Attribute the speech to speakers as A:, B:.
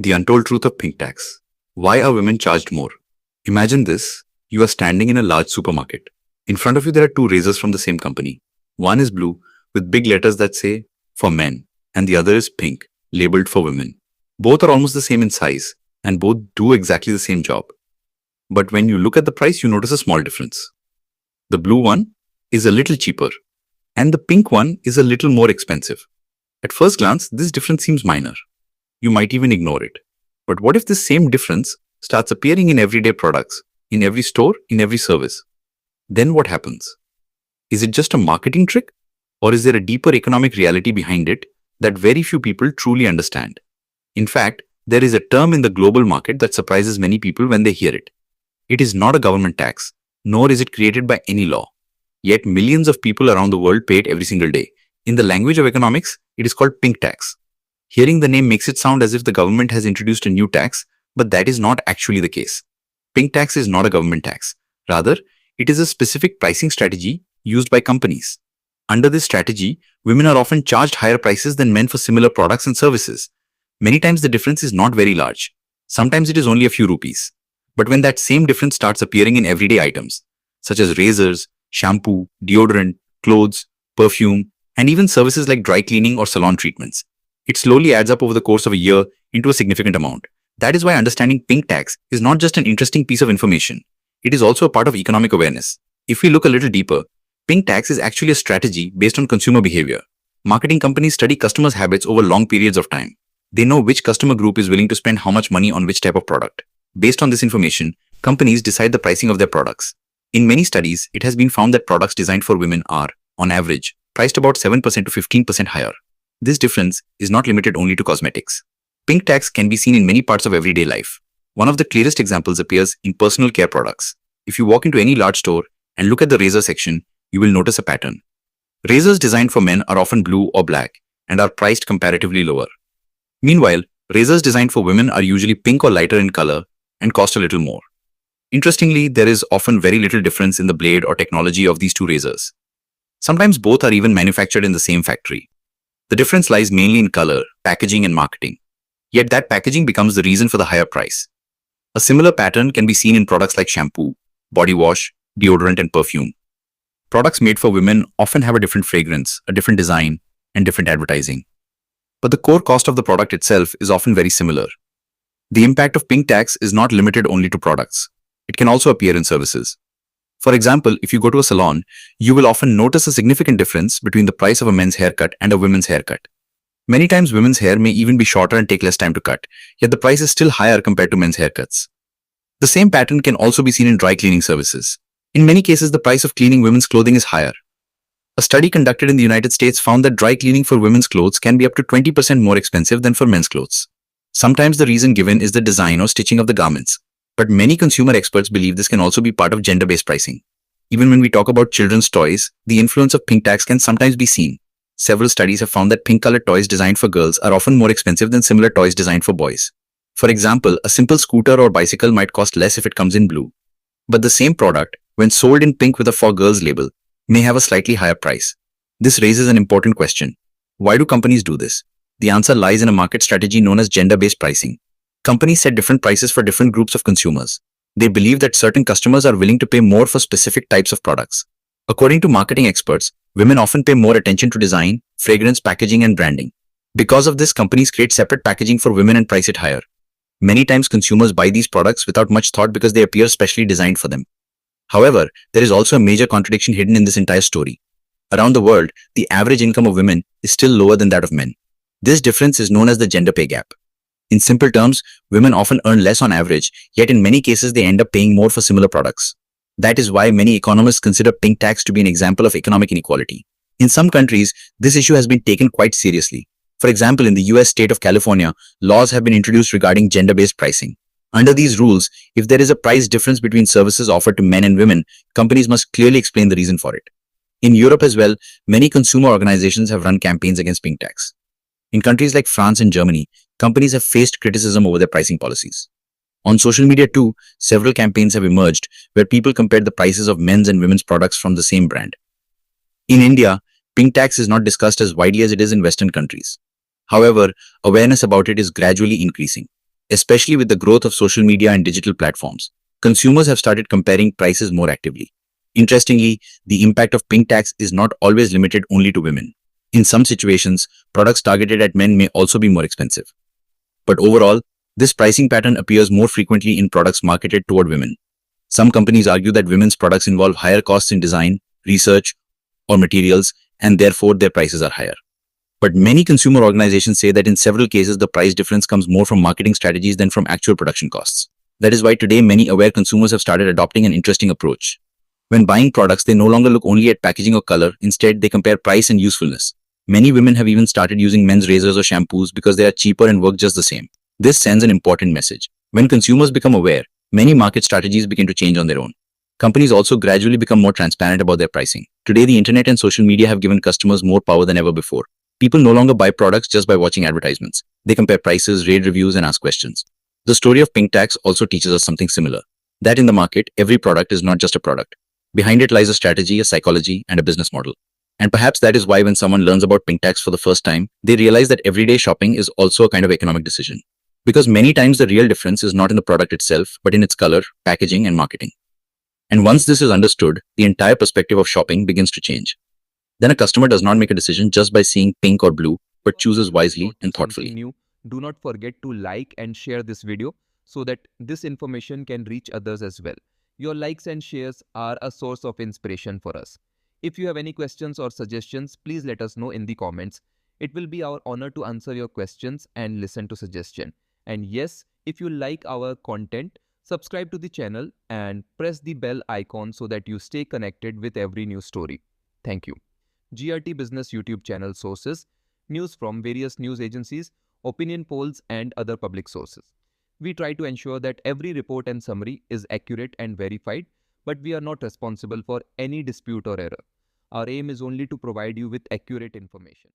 A: The untold truth of pink tax. Why are women charged more? Imagine this. You are standing in a large supermarket. In front of you there are two razors from the same company. One is blue with big letters that say for men and the other is pink labeled for women. Both are almost the same in size and both do exactly the same job. But when you look at the price, you notice a small difference. The blue one is a little cheaper and the pink one is a little more expensive. At first glance, this difference seems minor. You might even ignore it. But what if this same difference starts appearing in everyday products, in every store, in every service? Then what happens? Is it just a marketing trick? Or is there a deeper economic reality behind it that very few people truly understand? In fact, there is a term in the global market that surprises many people when they hear it. It is not a government tax, nor is it created by any law. Yet millions of people around the world pay it every single day. In the language of economics, it is called pink tax. Hearing the name makes it sound as if the government has introduced a new tax, but that is not actually the case. Pink tax is not a government tax. Rather, it is a specific pricing strategy used by companies. Under this strategy, women are often charged higher prices than men for similar products and services. Many times the difference is not very large. Sometimes it is only a few rupees. But when that same difference starts appearing in everyday items, such as razors, shampoo, deodorant, clothes, perfume, and even services like dry cleaning or salon treatments, it slowly adds up over the course of a year into a significant amount. That is why understanding pink tax is not just an interesting piece of information. It is also a part of economic awareness. If we look a little deeper, pink tax is actually a strategy based on consumer behavior. Marketing companies study customers' habits over long periods of time. They know which customer group is willing to spend how much money on which type of product. Based on this information, companies decide the pricing of their products. In many studies, it has been found that products designed for women are, on average, priced about 7% to 15% higher. This difference is not limited only to cosmetics. Pink tax can be seen in many parts of everyday life. One of the clearest examples appears in personal care products. If you walk into any large store and look at the razor section, you will notice a pattern. Razors designed for men are often blue or black and are priced comparatively lower. Meanwhile, razors designed for women are usually pink or lighter in color and cost a little more. Interestingly, there is often very little difference in the blade or technology of these two razors. Sometimes both are even manufactured in the same factory. The difference lies mainly in color, packaging, and marketing. Yet that packaging becomes the reason for the higher price. A similar pattern can be seen in products like shampoo, body wash, deodorant, and perfume. Products made for women often have a different fragrance, a different design, and different advertising. But the core cost of the product itself is often very similar. The impact of pink tax is not limited only to products. It can also appear in services. For example, if you go to a salon, you will often notice a significant difference between the price of a men's haircut and a women's haircut. Many times women's hair may even be shorter and take less time to cut, yet the price is still higher compared to men's haircuts. The same pattern can also be seen in dry cleaning services. In many cases, the price of cleaning women's clothing is higher. A study conducted in the United States found that dry cleaning for women's clothes can be up to 20% more expensive than for men's clothes. Sometimes the reason given is the design or stitching of the garments. But many consumer experts believe this can also be part of gender-based pricing. Even when we talk about children's toys, the influence of pink tax can sometimes be seen. Several studies have found that pink-colored toys designed for girls are often more expensive than similar toys designed for boys. For example, a simple scooter or bicycle might cost less if it comes in blue. But the same product, when sold in pink with a "for girls" label, may have a slightly higher price. This raises an important question. Why do companies do this? The answer lies in a market strategy known as gender-based pricing. Companies set different prices for different groups of consumers. They believe that certain customers are willing to pay more for specific types of products. According to marketing experts, women often pay more attention to design, fragrance, packaging, and branding. Because of this, companies create separate packaging for women and price it higher. Many times consumers buy these products without much thought because they appear specially designed for them. However, there is also a major contradiction hidden in this entire story. Around the world, the average income of women is still lower than that of men. This difference is known as the gender pay gap. In simple terms, women often earn less on average, yet in many cases they end up paying more for similar products. That is why many economists consider pink tax to be an example of economic inequality. In some countries, this issue has been taken quite seriously. For example, in the US state of California, laws have been introduced regarding gender-based pricing. Under these rules, if there is a price difference between services offered to men and women, companies must clearly explain the reason for it. In Europe as well, many consumer organizations have run campaigns against pink tax. In countries like France and Germany, companies have faced criticism over their pricing policies. On social media too, several campaigns have emerged where people compared the prices of men's and women's products from the same brand. In India, pink tax is not discussed as widely as it is in Western countries. However, awareness about it is gradually increasing. Especially with the growth of social media and digital platforms, consumers have started comparing prices more actively. Interestingly, the impact of pink tax is not always limited only to women. In some situations, products targeted at men may also be more expensive. But overall, this pricing pattern appears more frequently in products marketed toward women. Some companies argue that women's products involve higher costs in design, research, or materials, and therefore their prices are higher. But many consumer organizations say that in several cases, the price difference comes more from marketing strategies than from actual production costs. That is why today many aware consumers have started adopting an interesting approach. When buying products, they no longer look only at packaging or color, instead, they compare price and usefulness. Many women have even started using men's razors or shampoos because they are cheaper and work just the same. This sends an important message. When consumers become aware, many market strategies begin to change on their own. Companies also gradually become more transparent about their pricing. Today, the internet and social media have given customers more power than ever before. People no longer buy products just by watching advertisements. They compare prices, read reviews, and ask questions. The story of pink tax also teaches us something similar. That in the market, every product is not just a product. Behind it lies a strategy, a psychology, and a business model. And perhaps that is why when someone learns about pink tax for the first time, they realize that everyday shopping is also a kind of economic decision. Because many times the real difference is not in the product itself, but in its color, packaging, and marketing. And once this is understood, the entire perspective of shopping begins to change. Then a customer does not make a decision just by seeing pink or blue, but chooses wisely and thoughtfully.
B: Continue. Do not forget to like and share this video so that this information can reach others as well. Your likes and shares are a source of inspiration for us. If you have any questions or suggestions, please let us know in the comments. It will be our honor to answer your questions and listen to suggestion. And yes, if you like our content, subscribe to the channel and press the bell icon so that you stay connected with every new story. Thank you. GRT Business YouTube channel sources, news from various news agencies, opinion polls, and other public sources. We try to ensure that every report and summary is accurate and verified, but we are not responsible for any dispute or error. Our aim is only to provide you with accurate information.